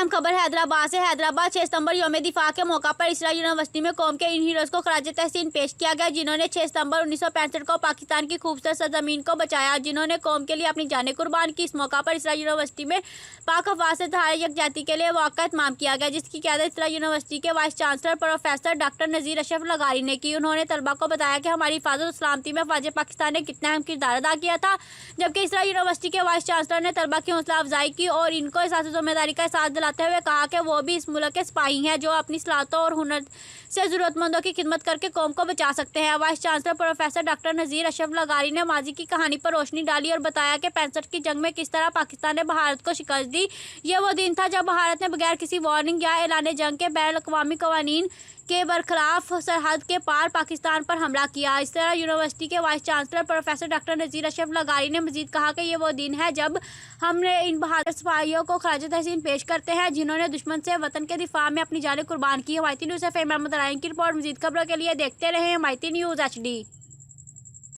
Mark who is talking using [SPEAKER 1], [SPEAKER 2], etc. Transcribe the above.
[SPEAKER 1] अहम खबर हैदराबाद से। हैदराबाद 6 सितंबर यौम दिफा के मौका पर इसरा यूनिवर्सिटी में कौम के इन हीरोज़ को खराज तहसीन पेश किया गया, जिन्होंने 6 सितंबर 1965 को पाकिस्तान की खूबसूरत सरजमीन को बचाया, जिन्होंने कौम के लिए अपनी जानें कुर्बान की। इस मौका पर इसरा यूनिवर्सिटी में पाक अफवाज से धारा यकजाती के लिए वाक़ का एहतमाम किया गया, जिसकी क़यादत इसरा यूनिवर्सिटी के वाइस चांसलर प्रोफेसर डॉक्टर नज़ीर अशरफ लगारी ने की। उन्होंने तलबा को बताया कि हमारी हिफाजत और सलामती में फ़ौज पाकिस्तान ने कितना अहम किरदार अदा किया था, जबकि इसरा यूनिवर्सिटी के वाइस चांसलर ने तलबा की हौसला अफजाई की और इनको एहसास जिम्मेदारी का एहसास दिलाते हुए कहा कि वो भी इस मुल्क के सिपाही हैं जो अपनी सलाहतों और हुनर से ज़रूरतमंदों की खिदमत करके कौम को बचा सकते हैं। वाइस चांसलर प्रोफेसर डॉक्टर नज़ीर अशरफ लगारी ने माजी की कहानी पर रोशनी डाली और बताया कि 65 की जंग में किस तरह पाकिस्तान ने भारत को शिकस्त दी। ये वो दिन था जब भारत ने बगैर किसी वार्निंग या ऐलान जंग के बैन अवी कवानीन के बरखिलाफ सरहद के पार पाकिस्तान पर हमला किया। इस तरह यूनिवर्सिटी के वाइस चांसलर प्रोफेसर डॉक्टर नज़ीर अशरफ लगारी ने मजीद कहा कि ये वो दिन है जब हमने इन बहादुर सिपाहियों को खराज तहसीन पेश करते हैं, जिन्होंने दुश्मन से वतन के दिफा में अपनी जानें कुर्बान की। हमायती न्यूज़ से मोहम्मद रायन की रिपोर्ट। मजीद खबरों के लिए देखते रहें हमायती न्यूज़ HD।